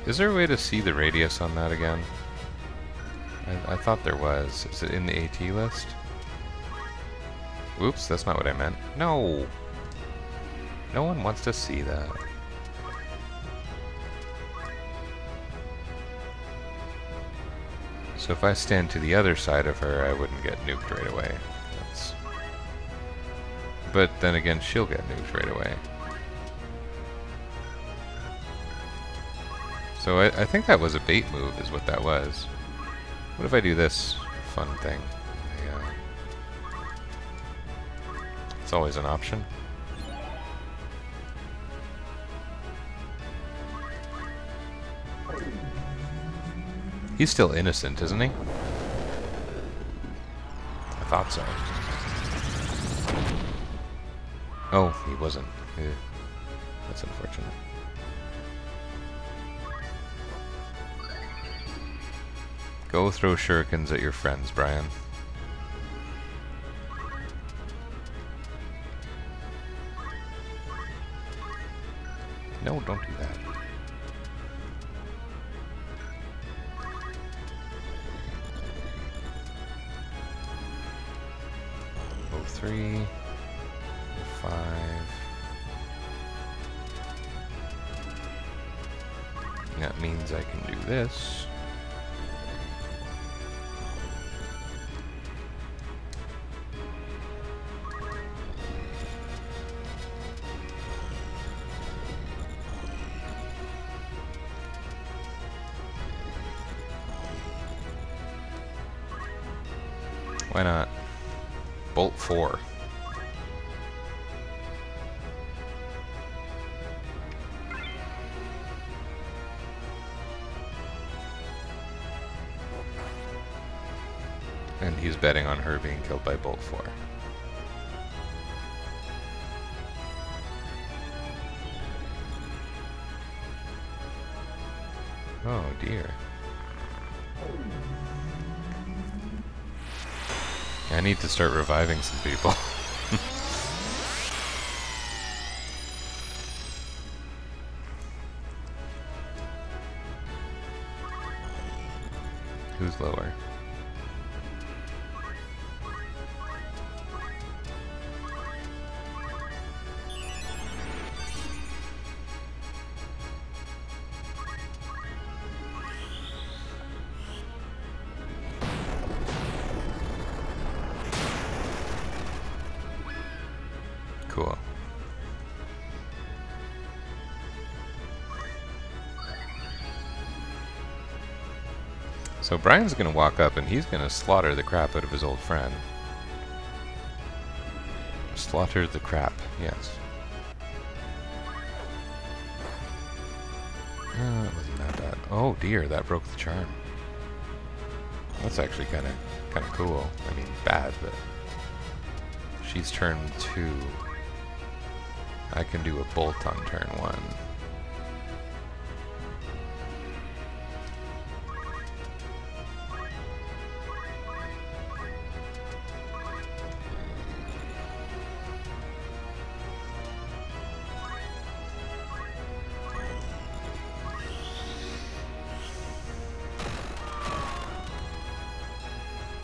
Is there a way to see the radius on that again? I thought there was. Is it in the AT list? Oops, that's not what I meant. No! No one wants to see that. So if I stand to the other side of her, I wouldn't get nuked right away. That's... But then again, she'll get nuked right away. So I think that was a bait move, is what that was. What if I do this fun thing? It's always an option. He's still innocent, isn't he? I thought so. Oh, he wasn't. That's unfortunate. Go throw shurikens at your friends, Brian. No, don't do that. Oh, 3, 5. That means I can do this. Why not? Bolt 4. And he's betting on her being killed by Bolt 4. Oh dear. I need to start reviving some people. Who's lower? Cool. So Brian's gonna walk up and he's gonna slaughter the crap out of his old friend. Slaughter the crap, yes. It wasn't that bad. Oh dear, that broke the charm. That's actually kind of cool. I mean, bad, but she's turn 2. I can do a bolt on turn 1.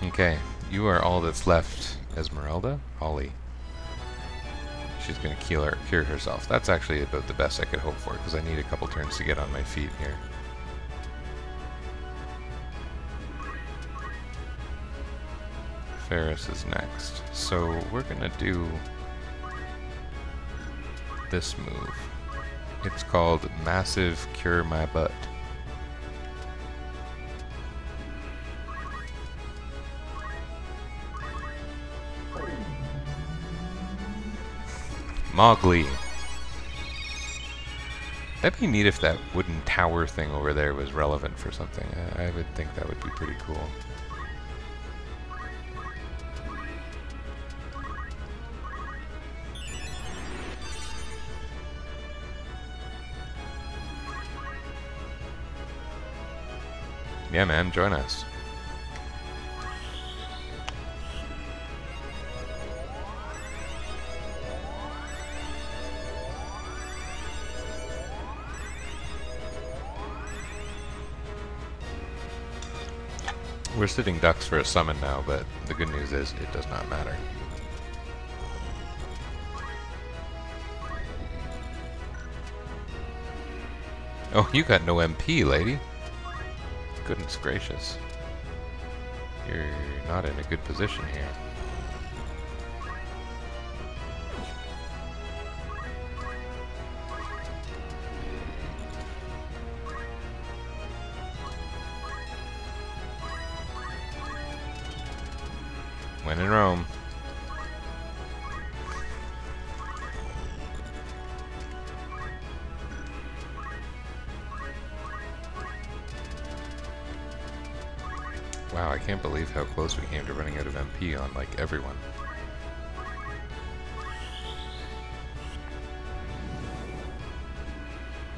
Okay, you are all that's left. Esmeralda? Holly. She's going to cure herself. That's actually about the best I could hope for, because I need a couple turns to get on my feet here. Ferris is next. So we're going to do this move. It's called Massive Cure My Butt. Mowgli. That'd be neat if that wooden tower thing over there was relevant for something. I would think that would be pretty cool. Yeah, man, join us. We're sitting ducks for a summon now, but the good news is it does not matter. Oh, you got no MP, lady. Goodness gracious. You're not in a good position here. When in Rome. Wow, I can't believe how close we came to running out of MP on, like, everyone.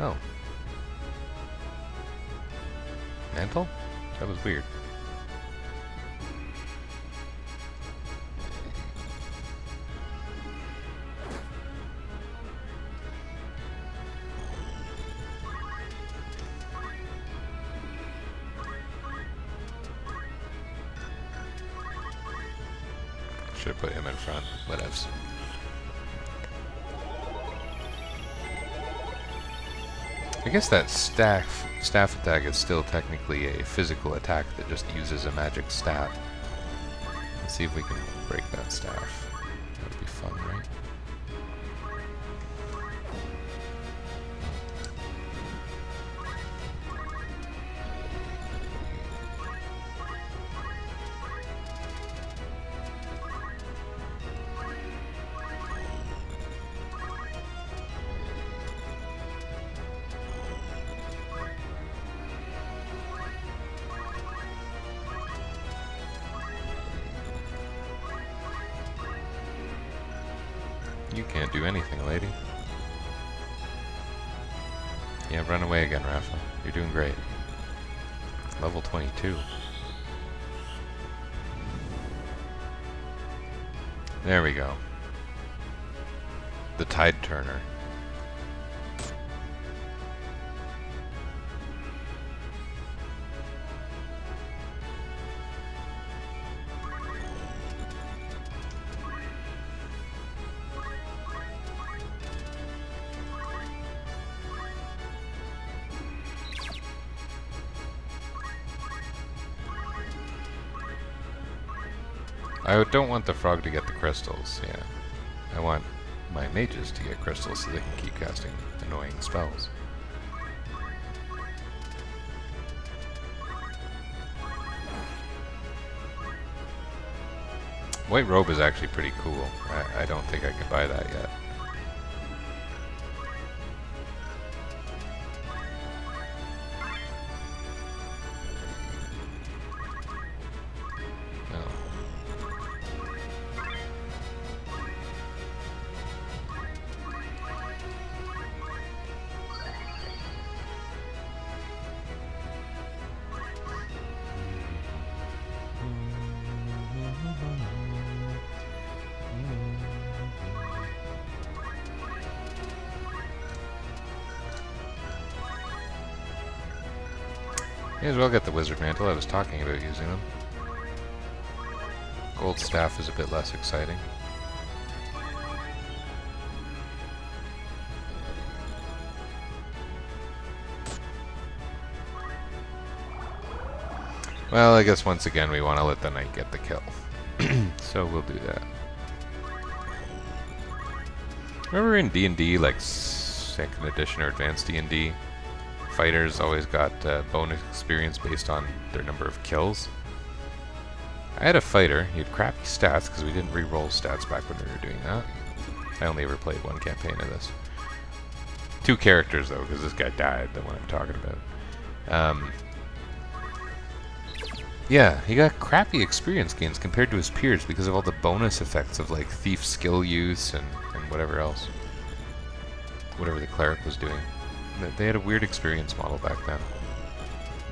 Oh. Mantle? That was weird. Should have put him in front. Whatevs. I guess that staff attack is still technically a physical attack that just uses a magic staff. Let's see if we can break that staff. That would be fun, right? You can't do anything, lady. Yeah, run away again, Rafa. You're doing great. Level 22. There we go. The Tide Turner. I don't want the frog to get the crystals, yeah. I want my mages to get crystals so they can keep casting annoying spells. White robe is actually pretty cool. I don't think I can buy that yet. May as well get the Wizard Mantle. I was talking about using them. Gold Staff is a bit less exciting. Well, I guess once again we want to let the knight get the kill. So we'll do that. Remember in D&D, like 2nd edition or advanced D&D, fighters always got bonus experience based on their number of kills? I had a fighter. He had crappy stats because we didn't re-roll stats back when we were doing that. I only ever played one campaign of this. 2 characters though, because this guy died, the one I'm talking about. Yeah, he got crappy experience gains compared to his peers because of all the bonus effects of like thief skill use and whatever else. Whatever the cleric was doing. They had a weird experience model back then.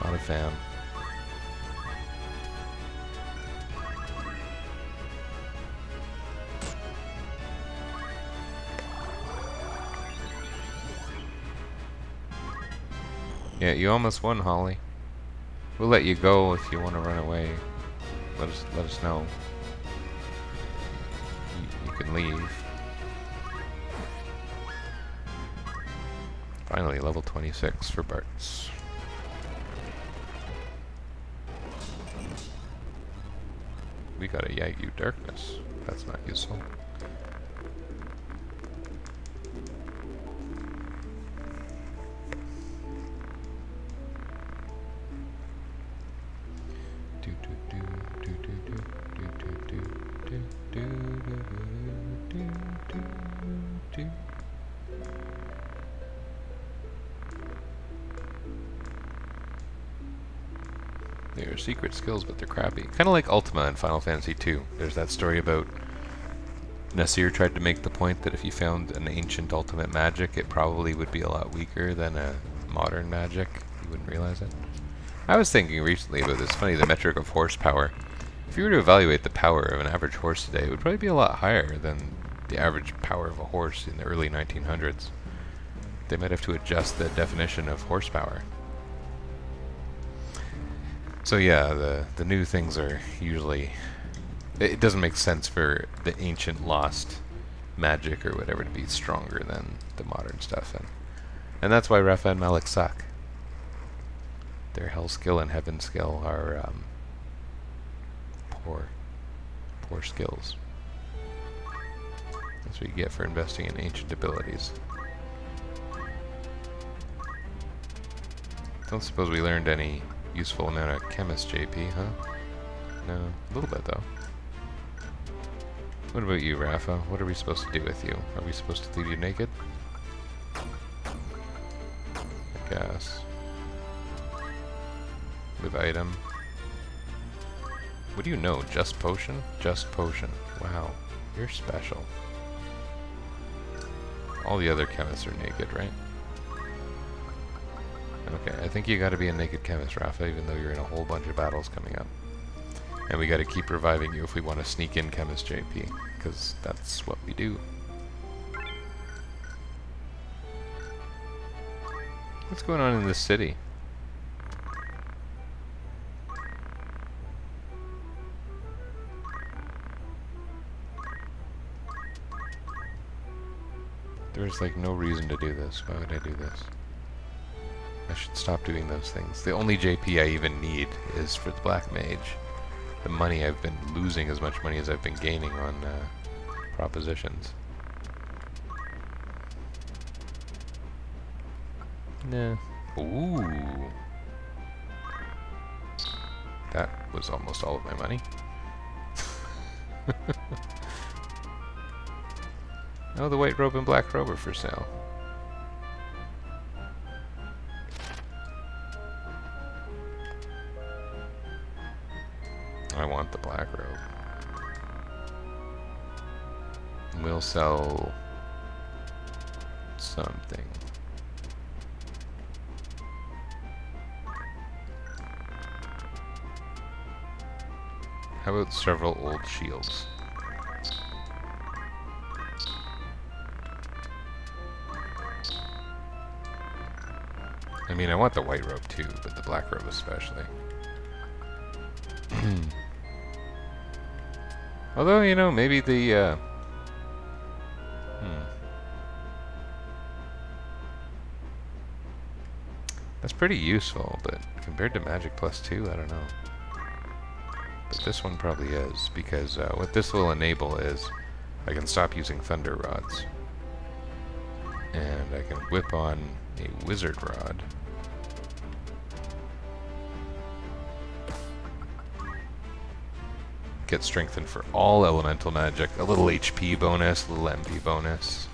Not a fan. Yeah, you almost won, Holly. We'll let you go if you want to run away. Let us know. You can leave. Finally, level 26 for Bart's. We got a Yagyu Darkness. That's not useful. They're secret skills, but they're crappy. Kind of like Ultima in Final Fantasy II. There's that story about Nasir tried to make the point that if you found an ancient ultimate magic, it probably would be a lot weaker than a modern magic. You wouldn't realize it. I was thinking recently about this, funny, the metric of horsepower. If you were to evaluate the power of an average horse today, it would probably be a lot higher than the average power of a horse in the early 1900s. They might have to adjust the definition of horsepower. So yeah, the new things are usually... It doesn't make sense for the ancient lost magic or whatever to be stronger than the modern stuff. And that's why Rafa and Malik suck. Their hell skill and heaven skill are poor skills. That's what you get for investing in ancient abilities. Don't suppose we learned any useful amount of chemist, JP, huh? No, a little bit though. What about you, Rafa? What are we supposed to do with you? Are we supposed to leave you naked? I guess. With item. What do you know? Just potion? Just potion. Wow. You're special. All the other chemists are naked, right? Okay, I think you gotta be a naked chemist, Rafa, even though you're in a whole bunch of battles coming up. And we gotta keep reviving you if we want to sneak in Chemist JP, because that's what we do. What's going on in this city? There's like no reason to do this. Why would I do this? I should stop doing those things. The only JP I even need is for the Black Mage. The money I've been losing, as much money as I've been gaining on propositions. Nah. Ooh. That was almost all of my money. Oh, the white robe and black robe are for sale. I want the black robe. We'll sell something. How about several old shields? I mean, I want the white robe too, but the black robe especially. Although, you know, maybe the, That's pretty useful, but compared to Magic Plus 2, I don't know. But this one probably is, because what this will enable is I can stop using Thunder Rods. And I can whip on a Wizard Rod. Get strengthened for all elemental magic, a little HP bonus, a little MP bonus.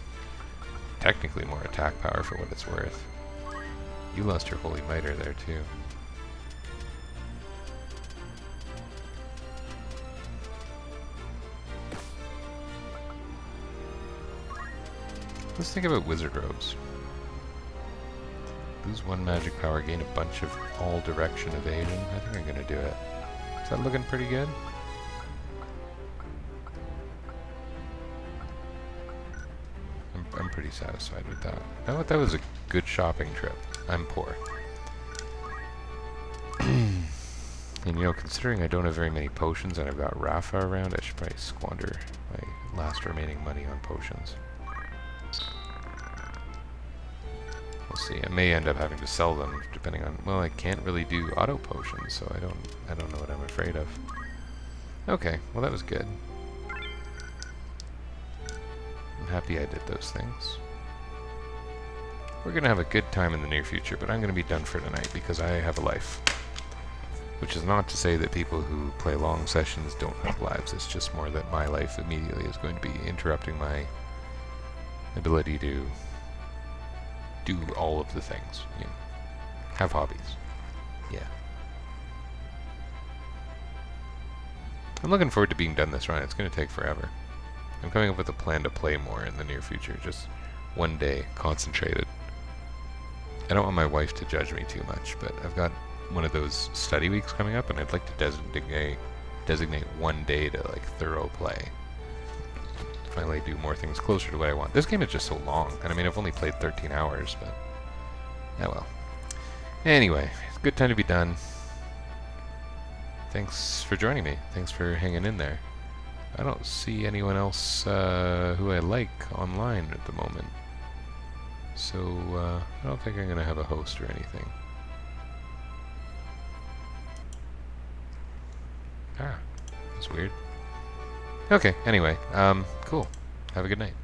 Technically more attack power for what it's worth. You lost your Holy Mitre there too. Let's think about Wizard Robes. Lose 1 magic power, gain a bunch of all direction evasion. I think I'm gonna do it. Is that looking pretty good? I'm pretty satisfied with that. That was a good shopping trip. I'm poor. And you know, considering I don't have very many potions and I've got Rafa around, I should probably squander my last remaining money on potions. We'll see. I may end up having to sell them depending on... Well, I can't really do auto potions, so I don't know what I'm afraid of. Okay, well that was good. I'm happy I did those things. We're going to have a good time in the near future, but I'm going to be done for tonight because I have a life. Which is not to say that people who play long sessions don't have lives, it's just more that my life immediately is going to be interrupting my ability to do all of the things. You know, have hobbies. Yeah. I'm looking forward to being done this run. It's going to take forever. I'm coming up with a plan to play more in the near future, just one day, concentrated. I don't want my wife to judge me too much, but I've got one of those study weeks coming up, and I'd like to designate one day to like thorough play. Finally do more things closer to what I want. This game is just so long, and I mean I've only played 13 hours, but oh well. Anyway, it's a good time to be done. Thanks for joining me. Thanks for hanging in there. I don't see anyone else who I like online at the moment. So, I don't think I'm going to have a host or anything. Ah, that's weird. Okay, anyway, cool. Have a good night.